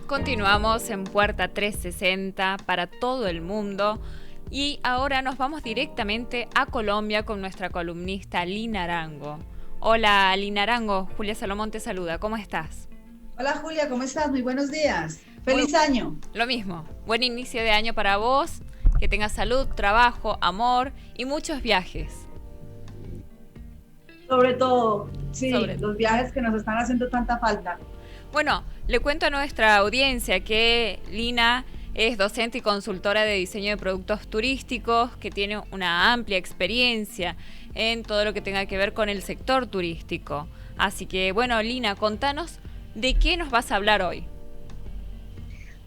Continuamos en Puerta 360 para todo el mundo y ahora nos vamos directamente a Colombia con nuestra columnista Lina Arango. Hola Lina Arango, Julia Salomón te saluda, ¿cómo estás? Hola Julia, ¿cómo estás? Muy buenos días. Muy, ¡Feliz año! lo mismo, buen inicio de año para vos, que tengas salud, trabajo, amor y muchos viajes. Sobre todo, sí, Sobre los viajes que nos están haciendo tanta falta. Bueno, le cuento a nuestra audiencia que Lina es docente y consultora de diseño de productos turísticos, que tiene una amplia experiencia en todo lo que tenga que ver con el sector turístico. Así que, bueno, Lina, contanos de qué nos vas a hablar hoy.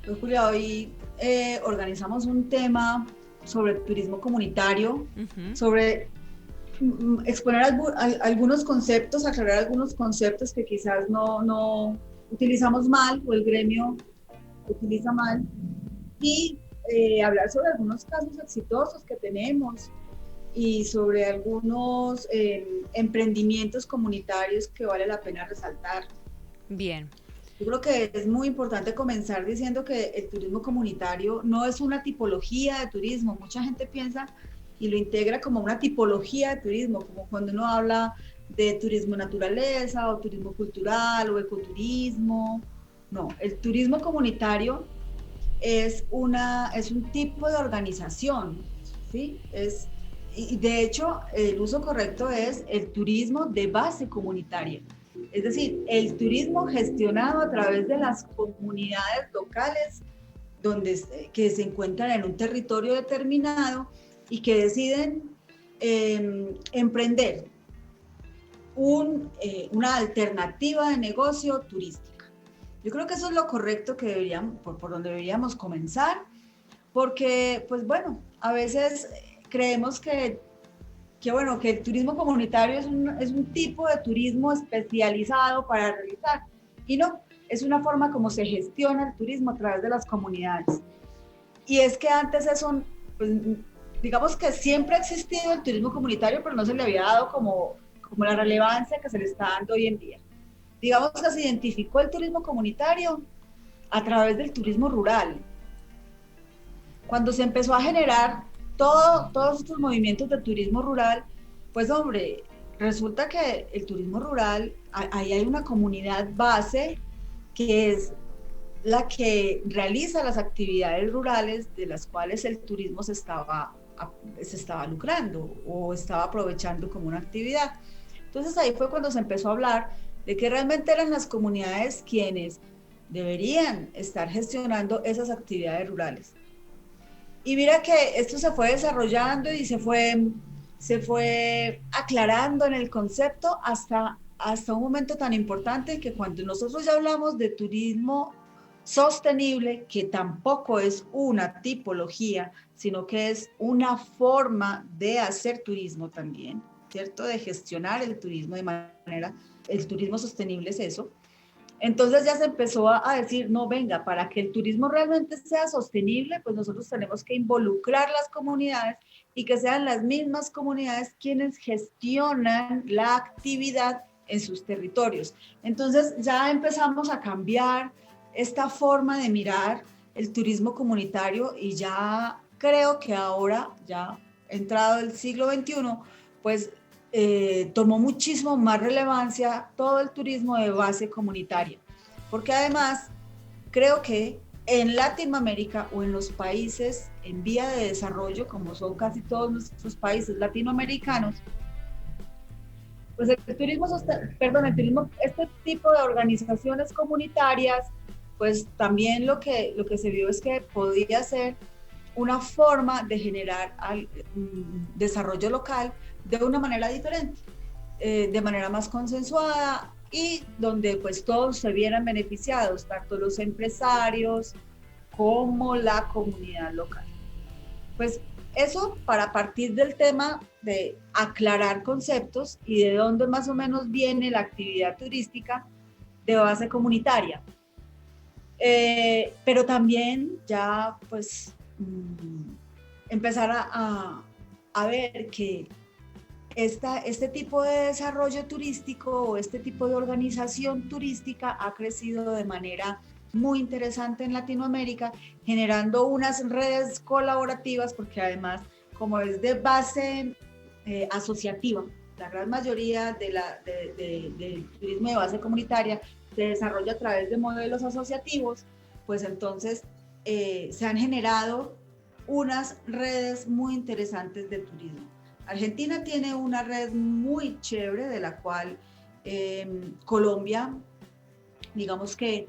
Pues Julia, hoy organizamos un tema sobre turismo comunitario, Uh-huh. sobre exponer algunos conceptos, aclarar algunos conceptos que quizás no utilizamos mal o el gremio utiliza mal y hablar sobre algunos casos exitosos que tenemos y sobre algunos emprendimientos comunitarios que vale la pena resaltar. Bien. Yo creo que es muy importante comenzar diciendo que el turismo comunitario no es una tipología de turismo. Mucha gente piensa y lo integra como una tipología de turismo, como cuando uno habla de turismo naturaleza o turismo cultural o ecoturismo. No, el turismo comunitario es un tipo de organización, ¿sí? Y de hecho, el uso correcto es el turismo de base comunitaria. Es decir, el turismo gestionado a través de las comunidades locales que se encuentran en un territorio determinado y que deciden emprender una alternativa de negocio turística. Yo creo que eso es lo correcto que por donde deberíamos comenzar, porque, pues bueno, a veces creemos que el turismo comunitario es un tipo de turismo especializado para realizar, y no, es una forma como se gestiona el turismo a través de las comunidades. Y es que antes eso, pues, digamos que siempre ha existido el turismo comunitario, pero no se le había dado como la relevancia que se le está dando hoy en día. Digamos que se identificó el turismo comunitario a través del turismo rural. Cuando se empezó a generar todos estos movimientos de turismo rural, pues hombre, resulta que el turismo rural, ahí hay una comunidad base que es la que realiza las actividades rurales de las cuales el turismo se estaba lucrando o estaba aprovechando como una actividad. Entonces ahí fue cuando se empezó a hablar de que realmente eran las comunidades quienes deberían estar gestionando esas actividades rurales. Y mira que esto se fue desarrollando y se fue aclarando en el concepto hasta un momento tan importante que cuando nosotros ya hablamos de turismo sostenible, que tampoco es una tipología, sino que es una forma de hacer turismo también, ¿cierto? De gestionar el turismo de manera, el turismo sostenible es eso. Entonces ya se empezó a decir, no, venga, para que el turismo realmente sea sostenible, pues nosotros tenemos que involucrar las comunidades y que sean las mismas comunidades quienes gestionan la actividad en sus territorios. Entonces ya empezamos a cambiar esta forma de mirar el turismo comunitario y ya creo que ahora, ya entrado el siglo XXI, pues tomó muchísimo más relevancia todo el turismo de base comunitaria, porque además creo que en Latinoamérica o en los países en vía de desarrollo, como son casi todos nuestros países latinoamericanos, pues el turismo, este tipo de organizaciones comunitarias, pues también lo que se vio es que podía ser una forma de generar desarrollo local de una manera diferente, de manera más consensuada y donde pues todos se vieran beneficiados, tanto los empresarios como la comunidad local. Pues eso para partir del tema de aclarar conceptos y de dónde más o menos viene la actividad turística de base comunitaria. Pero también ya pues empezar a ver que este tipo de desarrollo turístico o este tipo de organización turística ha crecido de manera muy interesante en Latinoamérica, generando unas redes colaborativas, porque además, como es de base asociativa, la gran mayoría del turismo de base comunitaria se desarrolla a través de modelos asociativos, pues entonces se han generado unas redes muy interesantes de turismo. Argentina tiene una red muy chévere de la cual Colombia, digamos que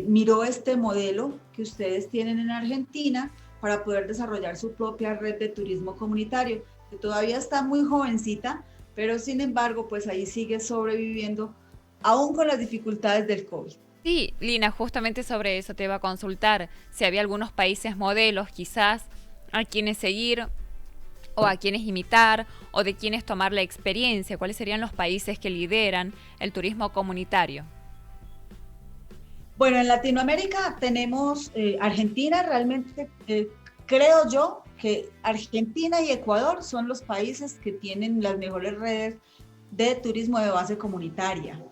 miró este modelo que ustedes tienen en Argentina para poder desarrollar su propia red de turismo comunitario, que todavía está muy jovencita, pero sin embargo, pues ahí sigue sobreviviendo, aún con las dificultades del COVID. Sí, Lina, justamente sobre eso te iba a consultar, si había algunos países modelos quizás a quienes seguir o a quienes imitar o de quienes tomar la experiencia, cuáles serían los países que lideran el turismo comunitario. Bueno, en Latinoamérica tenemos Argentina, realmente creo yo que Argentina y Ecuador son los países que tienen las mejores redes de turismo de base comunitaria,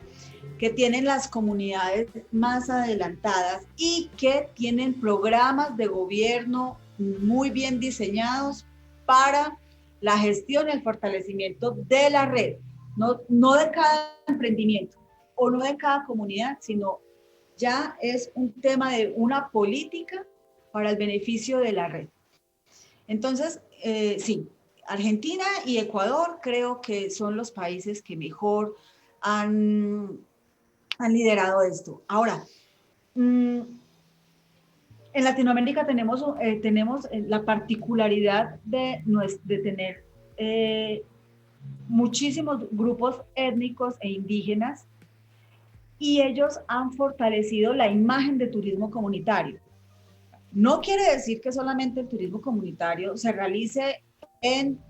que tienen las comunidades más adelantadas y que tienen programas de gobierno muy bien diseñados para la gestión y el fortalecimiento de la red, no de cada emprendimiento o no de cada comunidad, sino ya es un tema de una política para el beneficio de la red. Entonces, sí, Argentina y Ecuador creo que son los países que mejor han, han liderado esto. Ahora, en Latinoamérica tenemos la particularidad de tener muchísimos grupos étnicos e indígenas y ellos han fortalecido la imagen de turismo comunitario. No quiere decir que solamente el turismo comunitario se realice en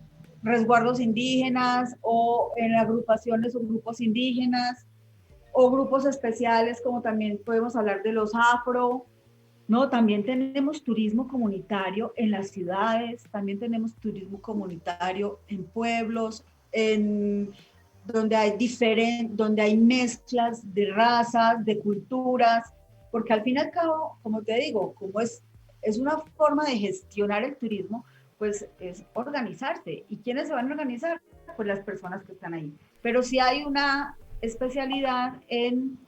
resguardos indígenas o en agrupaciones o grupos indígenas o grupos especiales, como también podemos hablar de los afro, ¿no? También tenemos turismo comunitario en las ciudades, también tenemos turismo comunitario en pueblos, donde hay mezclas de razas, de culturas, porque al fin y al cabo, como te digo, es una forma de gestionar el turismo, pues es organizarse. ¿Y quiénes se van a organizar? Pues las personas que están ahí. Pero sí hay una especialidad en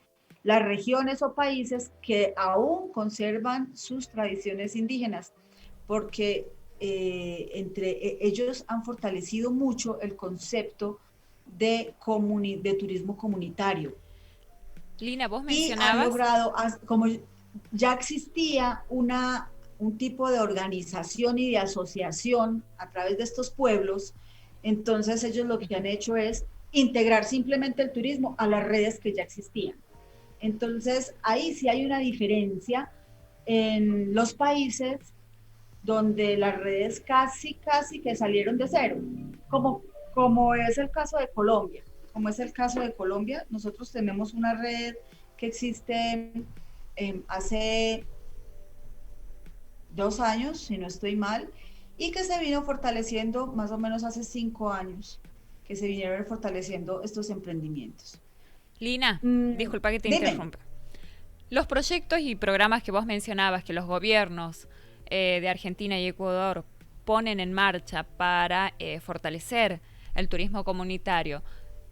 las regiones o países que aún conservan sus tradiciones indígenas, porque ellos han fortalecido mucho el concepto de turismo comunitario Lina, vos y han mencionabas, logrado, como ya existía un tipo de organización y de asociación a través de estos pueblos, entonces ellos lo que han hecho es integrar simplemente el turismo a las redes que ya existían. Entonces, ahí sí hay una diferencia en los países donde las redes casi que salieron de cero, como, como es el caso de Colombia. Como es el caso de Colombia, nosotros tenemos una red que existe hace 2 años, si no estoy mal, y que se vino fortaleciendo más o menos hace 5 años, que se vinieron fortaleciendo estos emprendimientos. Lina, disculpa que te Dime. interrumpa. Los proyectos y programas que vos mencionabas que los gobiernos de Argentina y Ecuador ponen en marcha para fortalecer el turismo comunitario,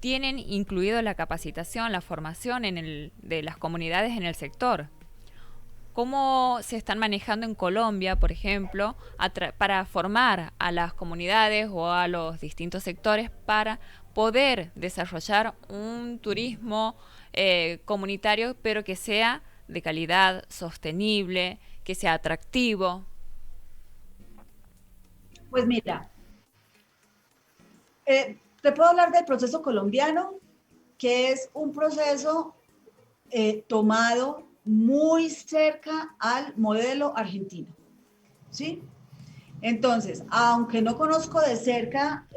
¿tienen incluido la capacitación, la formación de las comunidades en el sector? ¿Cómo se están manejando en Colombia, por ejemplo, para formar a las comunidades o a los distintos sectores para poder desarrollar un turismo comunitario, pero que sea de calidad, sostenible, que sea atractivo? Pues mira, te puedo hablar del proceso colombiano, que es un proceso tomado muy cerca al modelo argentino, ¿sí? Entonces, aunque no conozco de cerca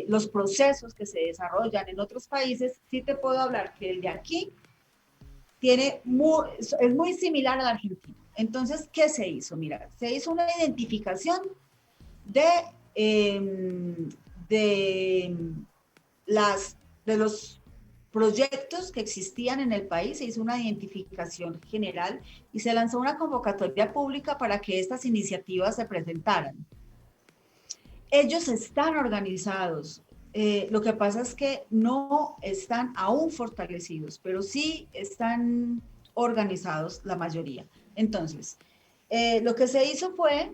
los procesos que se desarrollan en otros países, sí te puedo hablar que el de aquí es muy similar al argentino. Entonces, ¿qué se hizo? Mira, se hizo una identificación de, eh, de de los proyectos que existían en el país, se hizo una identificación general y se lanzó una convocatoria pública para que estas iniciativas se presentaran. Ellos están organizados. Lo que pasa es que no están aún fortalecidos, pero sí están organizados la mayoría. Entonces, lo que se hizo fue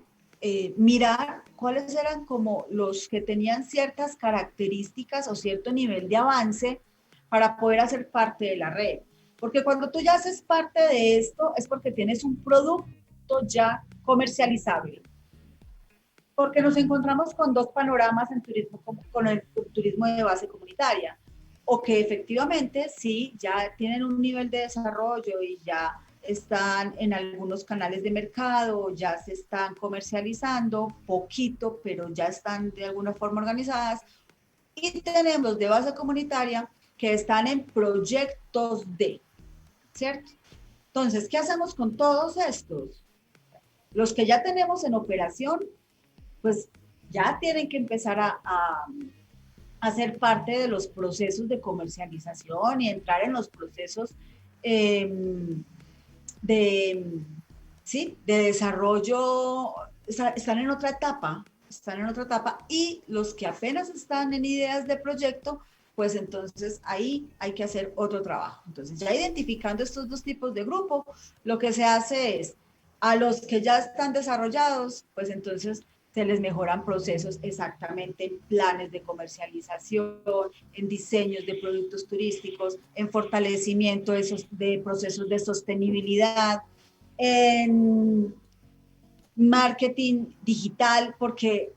mirar cuáles eran como los que tenían ciertas características o cierto nivel de avance para poder hacer parte de la red. Porque cuando tú ya haces parte de esto es porque tienes un producto ya comercializable. Porque nos encontramos con dos panoramas en turismo, con el turismo de base comunitaria, o que efectivamente sí, ya tienen un nivel de desarrollo y ya están en algunos canales de mercado, ya se están comercializando poquito, pero ya están de alguna forma organizadas, y tenemos de base comunitaria que están en proyectos de, ¿cierto? Entonces, ¿qué hacemos con todos estos? Los que ya tenemos en operación, pues ya tienen que empezar a ser parte de los procesos de comercialización y entrar en los procesos ¿sí? De desarrollo, están en otra etapa, y los que apenas están en ideas de proyecto, pues entonces ahí hay que hacer otro trabajo. Entonces ya identificando estos dos tipos de grupo, lo que se hace es a los que ya están desarrollados, pues entonces se les mejoran procesos exactamente en planes de comercialización, en diseños de productos turísticos, en fortalecimiento de procesos de sostenibilidad, en marketing digital, porque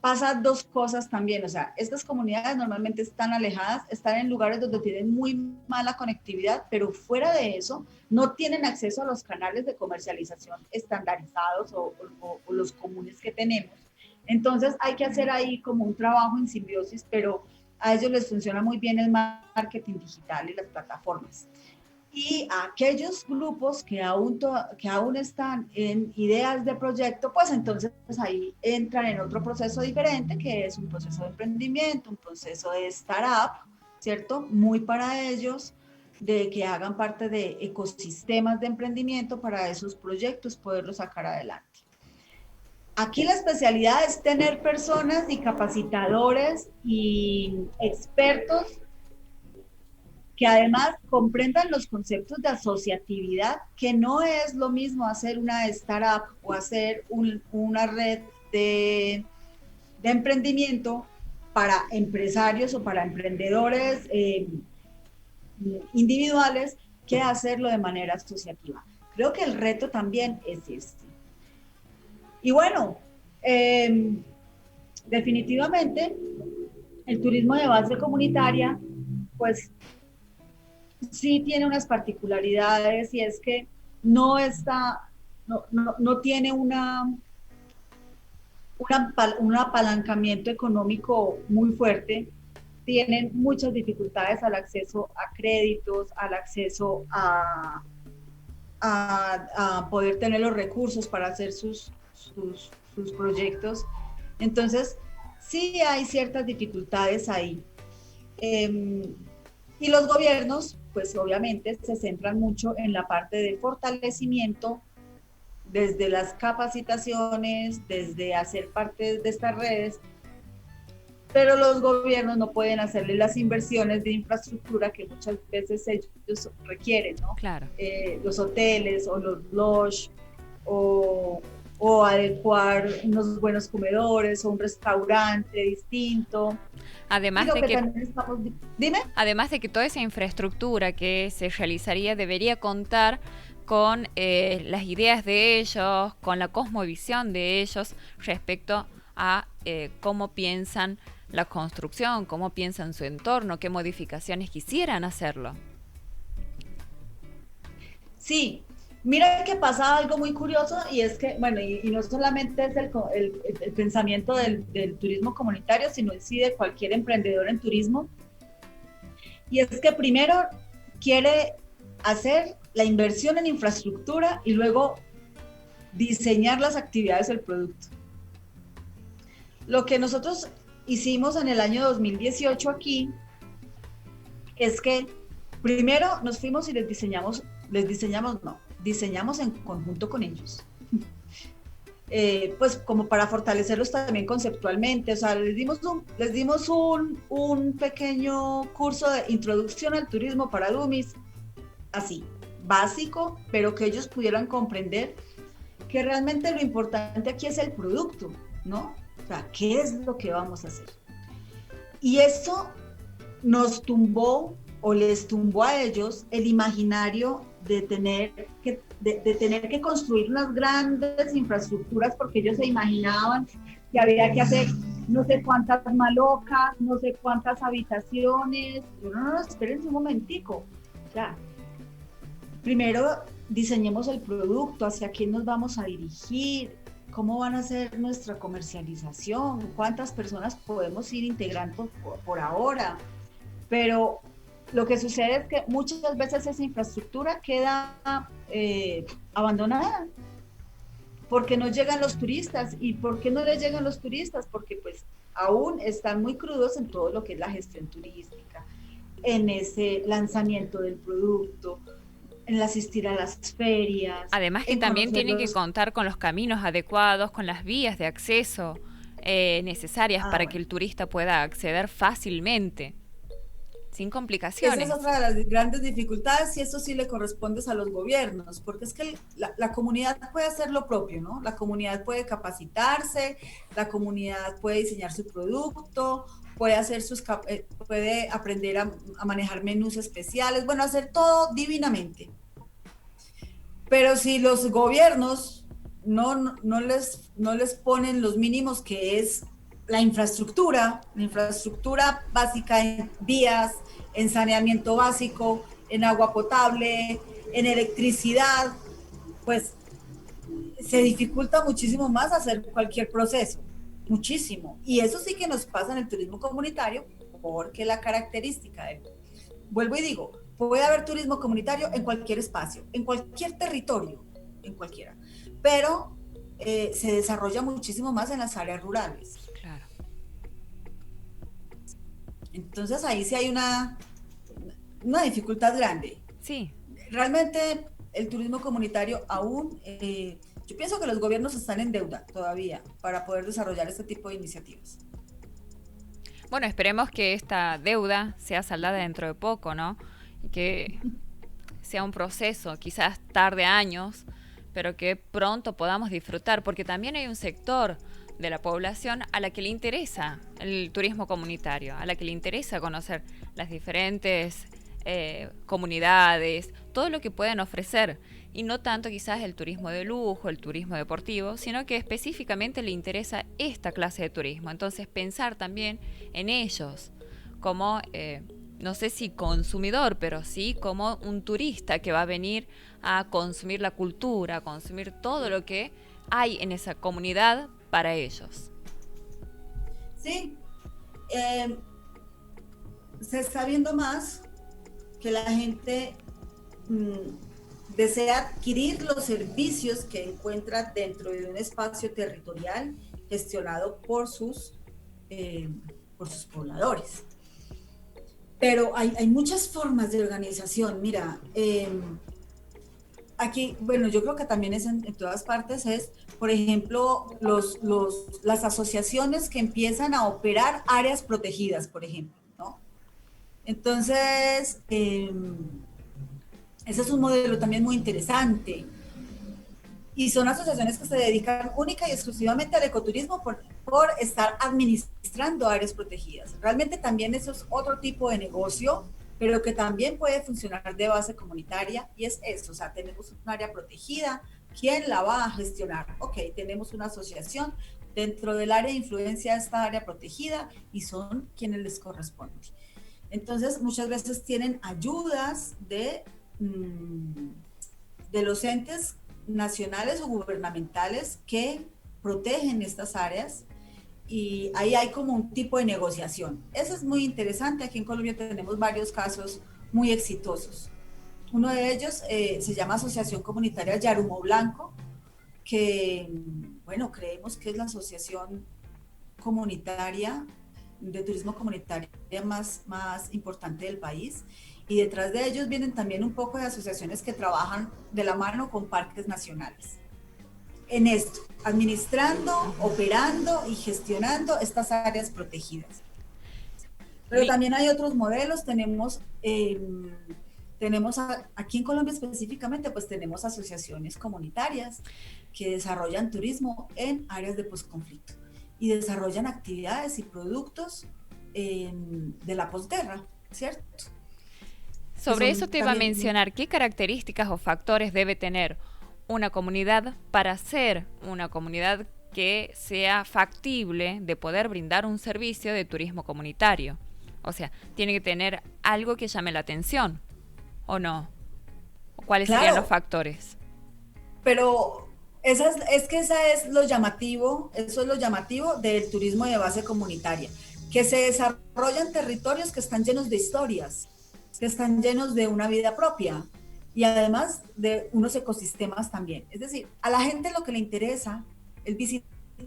pasa dos cosas también, o sea, estas comunidades normalmente están alejadas, están en lugares donde tienen muy mala conectividad, pero fuera de eso no tienen acceso a los canales de comercialización estandarizados o los comunes que tenemos. Entonces hay que hacer ahí como un trabajo en simbiosis, pero a ellos les funciona muy bien el marketing digital y las plataformas. Y a aquellos grupos que aún están en ideas de proyecto, pues entonces ahí entran en otro proceso diferente, que es un proceso de emprendimiento, un proceso de startup, ¿cierto? Muy para ellos, de que hagan parte de ecosistemas de emprendimiento para esos proyectos poderlos sacar adelante. Aquí la especialidad es tener personas y capacitadores y expertos que además comprendan los conceptos de asociatividad, que no es lo mismo hacer una startup o hacer una red de emprendimiento para empresarios o para emprendedores individuales, que hacerlo de manera asociativa. Creo que el reto también es este. Y bueno, definitivamente el turismo de base comunitaria, pues sí tiene unas particularidades, y es que no tiene un apalancamiento económico muy fuerte, tienen muchas dificultades al acceso a créditos, al acceso a poder tener los recursos para hacer sus proyectos. Entonces, sí hay ciertas dificultades ahí. Y los gobiernos, pues obviamente se centran mucho en la parte de fortalecimiento, desde las capacitaciones, desde hacer parte de estas redes, pero los gobiernos no pueden hacerle las inversiones de infraestructura que muchas veces ellos requieren, ¿no? Claro. Los hoteles o los lodges, o adecuar unos buenos comedores o un restaurante distinto. Además de que toda esa infraestructura que se realizaría debería contar con las ideas de ellos, con la cosmovisión de ellos respecto a cómo piensan la construcción, cómo piensan su entorno, qué modificaciones quisieran hacerlo. Sí, mira que pasa algo muy curioso, y es que, bueno, y no solamente es el pensamiento del turismo comunitario, sino en sí de cualquier emprendedor en turismo, y es que primero quiere hacer la inversión en infraestructura y luego diseñar las actividades del producto. Lo que nosotros hicimos en el año 2018 aquí es que primero nos fuimos y diseñamos en conjunto con ellos. Pues como para fortalecerlos también conceptualmente, o sea, les dimos un pequeño curso de introducción al turismo para dummies, así, básico, pero que ellos pudieran comprender que realmente lo importante aquí es el producto, ¿no? O sea, ¿qué es lo que vamos a hacer? Y eso nos tumbó o les tumbó a ellos el imaginario de tener que construir unas grandes infraestructuras porque ellos se imaginaban que había que hacer no sé cuántas malocas, no sé cuántas habitaciones. No, espérense un momentico. O sea, primero diseñemos el producto, hacia quién nos vamos a dirigir, cómo van a ser nuestra comercialización, cuántas personas podemos ir integrando por ahora. Pero lo que sucede es que muchas veces esa infraestructura queda abandonada porque no llegan los turistas. ¿Y por qué no les llegan los turistas? Porque pues aún están muy crudos en todo lo que es la gestión turística, en ese lanzamiento del producto, en el asistir a las ferias, Además que en también conocer tiene que los... contar con los caminos adecuados, con las vías de acceso necesarias Ah, para que bueno. el turista pueda acceder fácilmente, sin Esa es complicaciones. otra de las grandes dificultades y eso sí le corresponde a los gobiernos, porque es que la comunidad puede hacer lo propio, ¿no? La comunidad puede capacitarse, la comunidad puede diseñar su producto, puede puede aprender a manejar menús especiales, bueno, hacer todo divinamente. Pero si los gobiernos no les ponen los mínimos que es la infraestructura básica en vías, en saneamiento básico, en agua potable, en electricidad, pues se dificulta muchísimo más hacer cualquier proceso, muchísimo. Y eso sí que nos pasa en el turismo comunitario, porque la característica de, vuelvo y digo, puede haber turismo comunitario en cualquier espacio, en cualquier territorio, en cualquiera, pero se desarrolla muchísimo más en las áreas rurales. Claro. Entonces ahí sí hay una dificultad grande. Sí. Realmente el turismo comunitario aún, yo pienso que los gobiernos están en deuda todavía para poder desarrollar este tipo de iniciativas. Bueno, esperemos que esta deuda sea saldada dentro de poco, ¿no? Y que sea un proceso, quizás tarde años, pero que pronto podamos disfrutar, porque también hay un sector de la población a la que le interesa el turismo comunitario, a la que le interesa conocer las diferentes comunidades, todo lo que pueden ofrecer, y no tanto quizás el turismo de lujo, el turismo deportivo, sino que específicamente le interesa esta clase de turismo. Entonces pensar también en ellos como no sé si consumidor, pero sí como un turista que va a venir a consumir la cultura, a consumir todo lo que hay en esa comunidad para ellos. Sí, eh, se está viendo más que la gente desea adquirir los servicios que encuentra dentro de un espacio territorial gestionado por sus pobladores. Pero hay muchas formas de organización. Mira, aquí, bueno, yo creo que también es en todas partes, es, por ejemplo, las asociaciones que empiezan a operar áreas protegidas, por ejemplo, ¿no? Entonces, ese es un modelo también muy interesante. Y son asociaciones que se dedican única y exclusivamente al ecoturismo por estar administrando áreas protegidas. Realmente también eso es otro tipo de negocio, pero que también puede funcionar de base comunitaria y es eso, o sea, tenemos un área protegida, ¿quién la va a gestionar? Ok, tenemos una asociación dentro del área de influencia de esta área protegida y son quienes les corresponde. Entonces, muchas veces tienen ayudas de los entes nacionales o gubernamentales que protegen estas áreas y ahí hay como un tipo de negociación. Eso es muy interesante. Aquí en Colombia tenemos varios casos muy exitosos. Uno de ellos se llama Asociación Comunitaria Yarumo Blanco, que, bueno, creemos que es la asociación comunitaria de turismo comunitario más importante del país. Y detrás de ellos vienen también un poco de asociaciones que trabajan de la mano con parques nacionales. En esto, administrando, operando y gestionando estas áreas protegidas. Pero también hay otros modelos, aquí en Colombia específicamente, pues tenemos asociaciones comunitarias que desarrollan turismo en áreas de posconflicto y desarrollan actividades y productos de la posguerra, ¿cierto? Sobre eso te iba a mencionar, ¿qué características o factores debe tener una comunidad para ser una comunidad que sea factible de poder brindar un servicio de turismo comunitario? O sea, tiene que tener algo que llame la atención, ¿o no? ¿Cuáles serían los factores? Pero eso es lo llamativo del turismo de base comunitaria, que se desarrollan territorios que están llenos de historias, que están llenos de una vida propia y además de unos ecosistemas también. Es decir, a la gente lo que le interesa,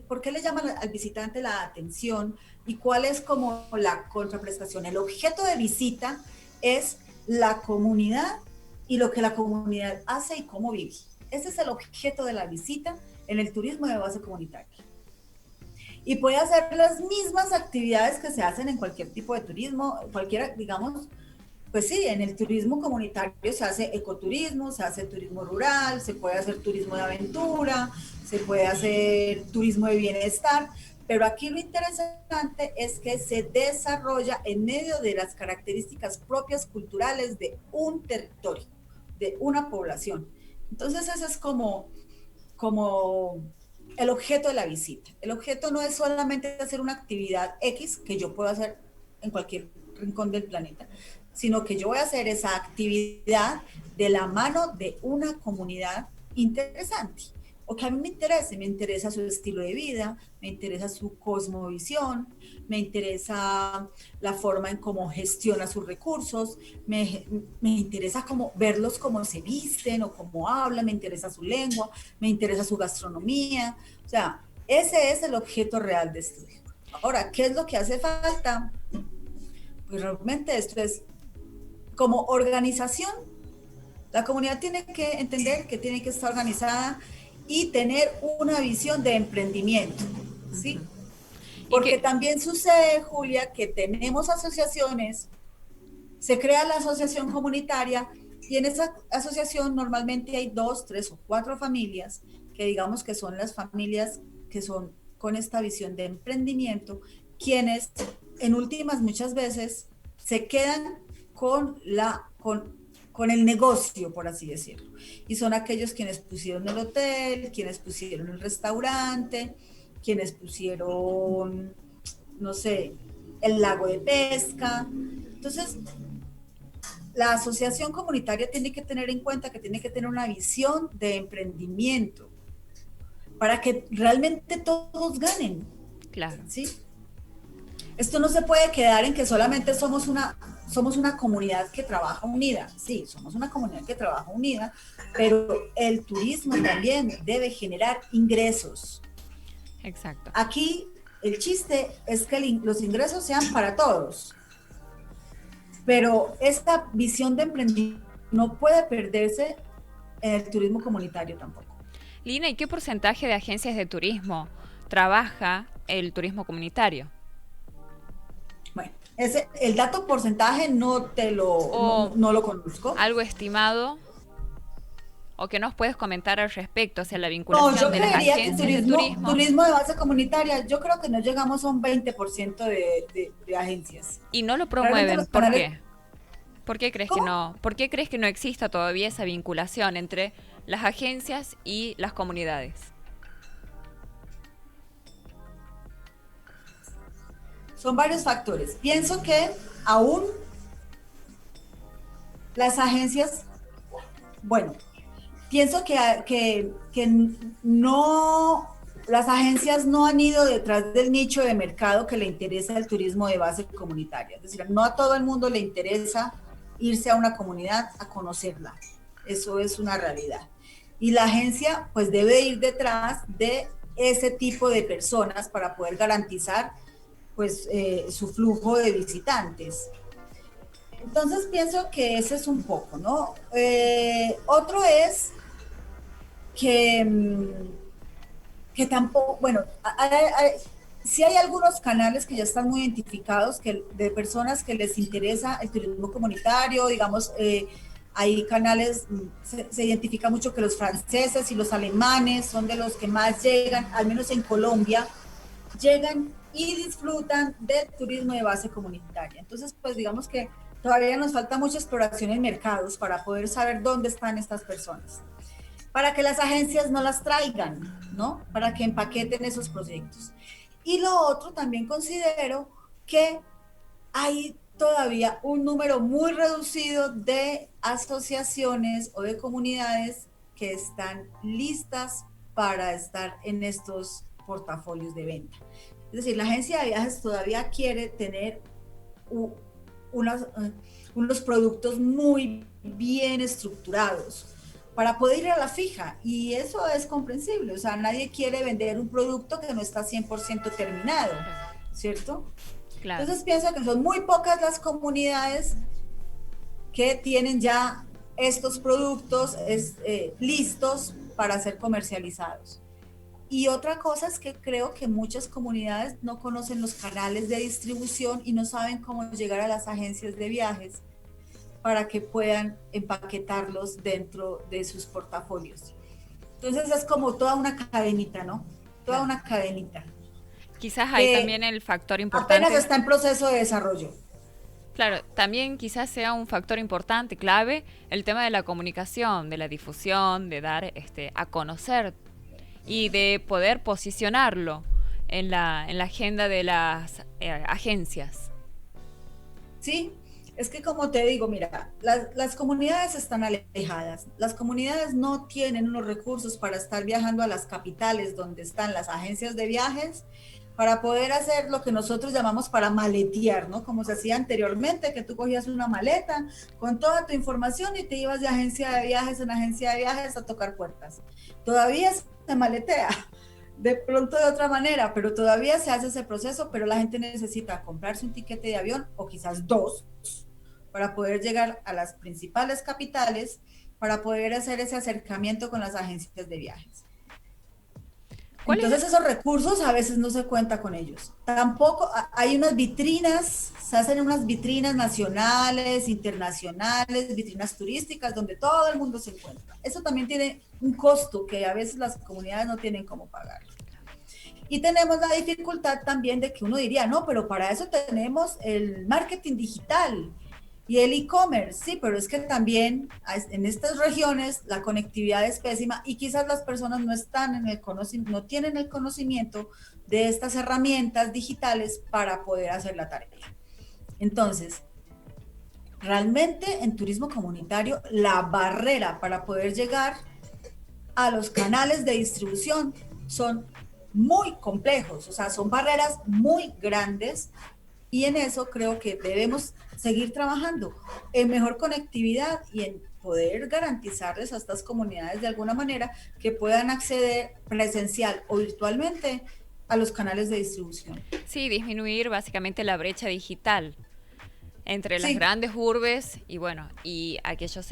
¿por qué le llama al visitante la atención y cuál es como la contraprestación? El objeto de visita es la comunidad y lo que la comunidad hace y cómo vive. Ese es el objeto de la visita en el turismo de base comunitaria. Y puede hacer las mismas actividades que se hacen en cualquier tipo de turismo, cualquiera, digamos, pues sí, en el turismo comunitario se hace ecoturismo, se hace turismo rural, se puede hacer turismo de aventura, se puede hacer turismo de bienestar, pero aquí lo interesante es que se desarrolla en medio de las características propias culturales de un territorio, de una población. Entonces ese es como el objeto de la visita. El objeto no es solamente hacer una actividad X que yo puedo hacer en cualquier rincón del planeta, sino que yo voy a hacer esa actividad de la mano de una comunidad interesante, o que a mí me interesa su estilo de vida, me interesa su cosmovisión, me interesa la forma en cómo gestiona sus recursos, me interesa verlos cómo se visten o cómo hablan, me interesa su lengua, me interesa su gastronomía, o sea, ese es el objeto real de estudio. Ahora, ¿qué es lo que hace falta? Pues realmente esto es como organización. La comunidad tiene que entender que tiene que estar organizada y tener una visión de emprendimiento, ¿sí? Porque también sucede, Julia, que tenemos asociaciones, se crea la asociación comunitaria y en esa asociación normalmente hay 2, 3 o 4 familias que digamos que son las familias que son con esta visión de emprendimiento, quienes en últimas muchas veces se quedan con el negocio, por así decirlo. Y son aquellos quienes pusieron el hotel, quienes pusieron el restaurante, quienes pusieron, no sé, el lago de pesca. Entonces, la asociación comunitaria tiene que tener en cuenta que tiene que tener una visión de emprendimiento para que realmente todos ganen. Claro. ¿Sí? Esto no se puede quedar en que solamente somos una comunidad que trabaja unida. Sí, somos una comunidad que trabaja unida, pero el turismo también debe generar ingresos. Exacto. Aquí el chiste es que los ingresos sean para todos, pero esta visión de emprendimiento no puede perderse en el turismo comunitario tampoco. Lina, ¿y qué porcentaje de agencias de turismo trabaja el turismo comunitario? Bueno, el dato porcentaje no lo conozco. ¿Algo estimado? ¿O qué nos puedes comentar al respecto? O sea, la vinculación de las agencias de turismo. Turismo de base comunitaria, yo creo que no llegamos a un 20% de agencias. ¿Y no lo promueven? ¿Por qué? ¿Por qué crees que no? ¿Por qué crees que no exista todavía esa vinculación entre las agencias y las comunidades? Son varios factores. Pienso que aún las agencias, pienso que no, las agencias no han ido detrás del nicho de mercado que le interesa el turismo de base comunitaria. Es decir, no a todo el mundo le interesa irse a una comunidad a conocerla. Eso es una realidad. Y la agencia pues debe ir detrás de ese tipo de personas para poder garantizar pues su flujo de visitantes. Entonces pienso que ese es un poco, ¿no? Otro es que, que tampoco, bueno, sí hay algunos canales que ya están muy identificados, de personas que les interesa el turismo comunitario, digamos, hay canales, se identifica mucho que los franceses y los alemanes son de los que más llegan, al menos en Colombia, llegan y disfrutan del turismo de base comunitaria. Entonces, pues digamos que todavía nos falta mucha exploración en mercados para poder saber dónde están estas personas, para que las agencias no las traigan, ¿no? Para que empaqueten esos proyectos. Y lo otro, también considero que hay todavía un número muy reducido de asociaciones o de comunidades que están listas para estar en estos portafolios de venta. Es decir, la agencia de viajes todavía quiere tener unos productos muy bien estructurados para poder ir a la fija, y eso es comprensible, o sea, nadie quiere vender un producto que no está 100% terminado, ¿cierto? Claro. Entonces pienso que son muy pocas las comunidades que tienen ya estos productos listos para ser comercializados. Y otra cosa es que creo que muchas comunidades no conocen los canales de distribución y no saben cómo llegar a las agencias de viajes para que puedan empaquetarlos dentro de sus portafolios. Entonces es como toda una cadenita, ¿no? Toda una cadenita. Quizás hay también el factor importante. Apenas está en proceso de desarrollo. Claro, también quizás sea un factor importante, clave, el tema de la comunicación, de la difusión, de dar a conocer y de poder posicionarlo en la agenda de las agencias. Sí, es que como te digo, mira, las comunidades están alejadas, las comunidades no tienen unos recursos para estar viajando a las capitales donde están las agencias de viajes, para poder hacer lo que nosotros llamamos para maletear, ¿no? Como se hacía anteriormente, que tú cogías una maleta con toda tu información y te ibas de agencia de viajes en agencia de viajes a tocar puertas. Todavía se maletea, de pronto de otra manera, pero todavía se hace ese proceso, pero la gente necesita comprarse un tiquete de avión o quizás dos para poder llegar a las principales capitales, para poder hacer ese acercamiento con las agencias de viajes. Entonces esos recursos a veces no se cuenta con ellos. Tampoco hay unas vitrinas, se hacen unas vitrinas nacionales, internacionales, vitrinas turísticas donde todo el mundo se encuentra. Eso también tiene un costo que a veces las comunidades no tienen cómo pagar. Y tenemos la dificultad también de que uno diría, no, pero para eso tenemos el marketing digital y el e-commerce, sí, pero es que también en estas regiones la conectividad es pésima y quizás las personas no están no tienen el conocimiento de estas herramientas digitales para poder hacer la tarea. Entonces, realmente en turismo comunitario la barrera para poder llegar a los canales de distribución son muy complejos, o sea, son barreras muy grandes. Y en eso creo que debemos seguir trabajando en mejor conectividad y en poder garantizarles a estas comunidades de alguna manera que puedan acceder presencial o virtualmente a los canales de distribución. Sí, disminuir básicamente la brecha digital entre las grandes urbes y bueno, y aquellos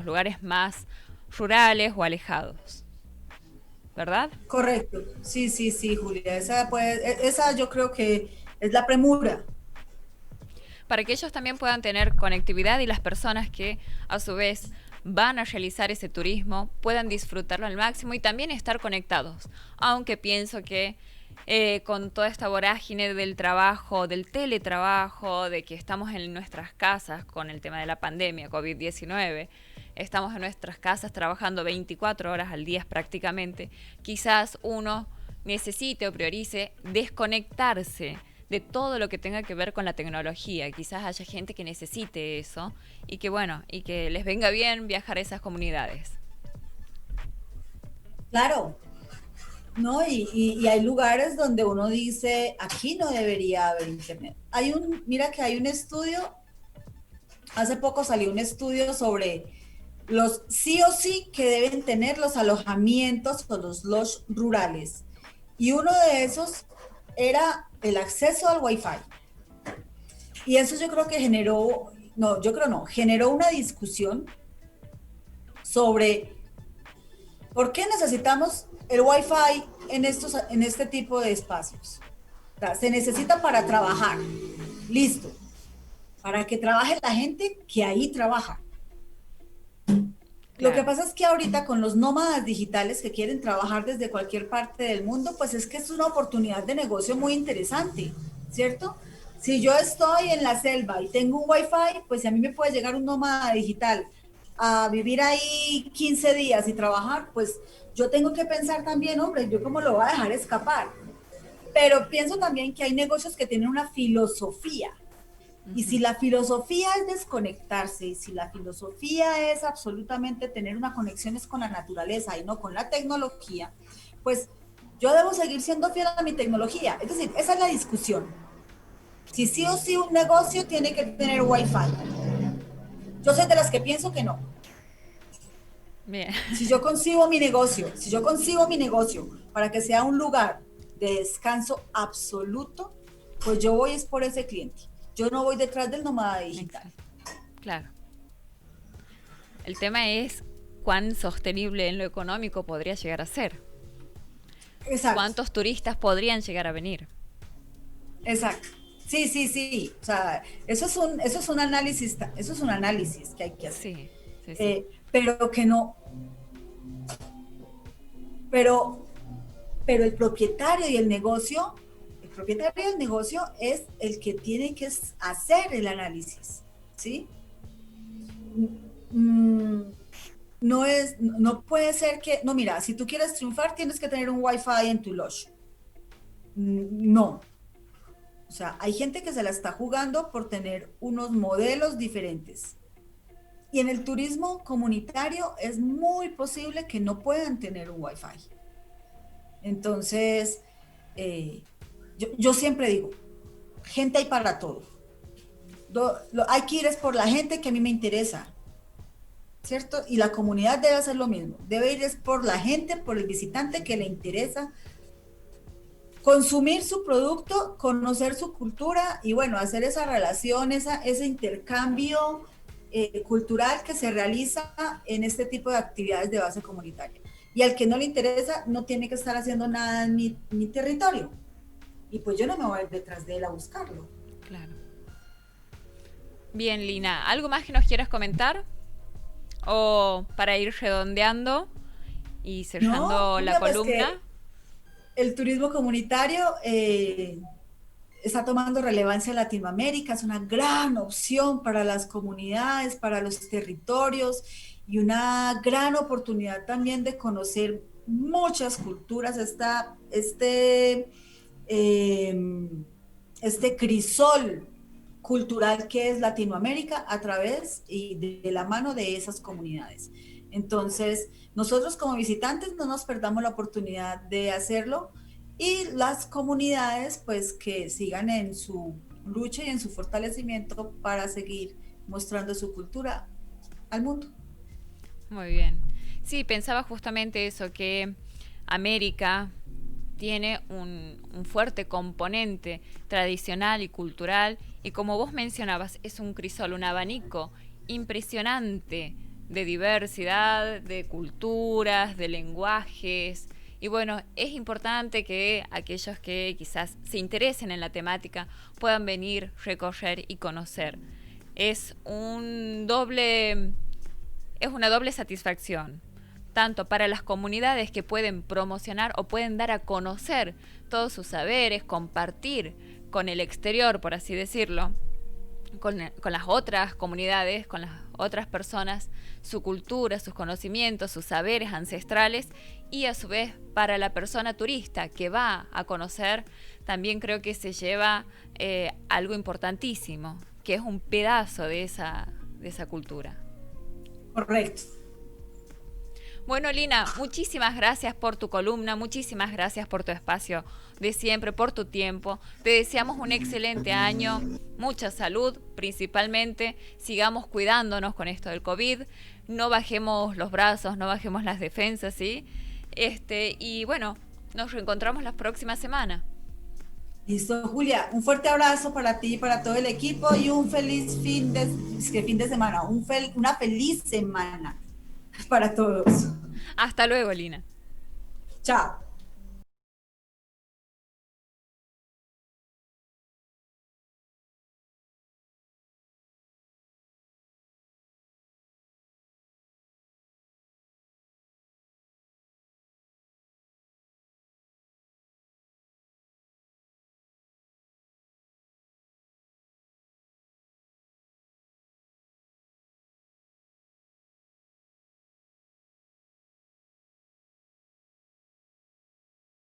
lugares más rurales o alejados. ¿Verdad? Correcto. Sí, Julia. Esa yo creo que es la premura. Para que ellos también puedan tener conectividad y las personas que a su vez van a realizar ese turismo puedan disfrutarlo al máximo y también estar conectados. Aunque pienso que con toda esta vorágine del trabajo, del teletrabajo, de que estamos en nuestras casas con el tema de la pandemia, COVID-19, estamos en nuestras casas trabajando 24 horas al día prácticamente, quizás uno necesite o priorice desconectarse de todo lo que tenga que ver con la tecnología. Quizás haya gente que necesite eso y que bueno, y que les venga bien viajar a esas comunidades. Claro, ¿no? Y hay lugares donde uno dice, aquí no debería haber internet. Mira que hay un estudio, hace poco salió un estudio sobre los sí o sí que deben tener los alojamientos o los lodge rurales. Y uno de esos era el acceso al Wi-Fi. Y eso yo creo que generó una discusión sobre por qué necesitamos el Wi-Fi en este tipo de espacios. O sea, se necesita para trabajar, listo, para que trabaje la gente que ahí trabaja. Lo que pasa es que ahorita con los nómadas digitales que quieren trabajar desde cualquier parte del mundo, pues es que es una oportunidad de negocio muy interesante, ¿cierto? Si yo estoy en la selva y tengo un Wi-Fi, pues si a mí me puede llegar un nómada digital a vivir ahí 15 días y trabajar, pues yo tengo que pensar también, hombre, yo cómo lo voy a dejar escapar. Pero pienso también que hay negocios que tienen una filosofía. Y si la filosofía es desconectarse, y si la filosofía es absolutamente tener una conexión con la naturaleza y no con la tecnología, pues yo debo seguir siendo fiel a mi tecnología. Es decir, esa es la discusión. Si sí o sí un negocio tiene que tener Wi-Fi. Yo soy de las que pienso que no. Bien. Si yo concibo mi negocio para que sea un lugar de descanso absoluto, pues yo voy es por ese cliente. Yo no voy detrás del nómada digital. Claro. El tema es cuán sostenible en lo económico podría llegar a ser. Exacto. ¿Cuántos turistas podrían llegar a venir? Exacto. Sí. O sea, eso es un análisis que hay que hacer. Sí. Pero que no. Pero el propietario del negocio es el que tiene que hacer el análisis, ¿sí? No puede ser que, no, mira, si tú quieres triunfar tienes que tener un Wi-Fi en tu lodge. No. O sea, hay gente que se la está jugando por tener unos modelos diferentes. Y en el turismo comunitario es muy posible que no puedan tener un Wi-Fi. Entonces, yo siempre digo, gente hay para todo. Hay que ir es por la gente que a mí me interesa, ¿cierto? Y la comunidad debe hacer lo mismo. Debe ir es por la gente, por el visitante que le interesa consumir su producto, conocer su cultura y bueno, hacer esa relación, ese intercambio cultural que se realiza en este tipo de actividades de base comunitaria. Y al que no le interesa, no tiene que estar haciendo nada en mi territorio. Y pues yo no me voy a ir detrás de él a buscarlo. Claro. Bien, Lina, ¿algo más que nos quieras comentar? O para ir redondeando y cerrando la columna. El turismo comunitario está tomando relevancia en Latinoamérica, es una gran opción para las comunidades, para los territorios y una gran oportunidad también de conocer muchas culturas. Este crisol cultural que es Latinoamérica a través y de la mano de esas comunidades. Entonces, nosotros como visitantes no nos perdamos la oportunidad de hacerlo y las comunidades pues que sigan en su lucha y en su fortalecimiento para seguir mostrando su cultura al mundo. Muy bien. Sí, pensaba justamente eso, que América tiene un fuerte componente tradicional y cultural y como vos mencionabas, es un crisol, un abanico impresionante de diversidad, de culturas, de lenguajes. Y bueno, es importante que aquellos que quizás se interesen en la temática puedan venir, recorrer y conocer. Es una doble satisfacción, tanto para las comunidades que pueden promocionar o pueden dar a conocer todos sus saberes, compartir con el exterior, por así decirlo, con las otras comunidades, con las otras personas, su cultura, sus conocimientos, sus saberes ancestrales y a su vez para la persona turista que va a conocer, también creo que se lleva algo importantísimo, que es un pedazo de esa cultura. Correcto. Bueno, Lina, muchísimas gracias por tu columna, muchísimas gracias por tu espacio de siempre, por tu tiempo. Te deseamos un excelente año, mucha salud principalmente, sigamos cuidándonos con esto del COVID, no bajemos los brazos, no bajemos las defensas, ¿sí? Y bueno, nos reencontramos la próxima semana. Listo, Julia, un fuerte abrazo para ti y para todo el equipo y un feliz fin de semana, una feliz semana para todos. Hasta luego, Lina. Chao.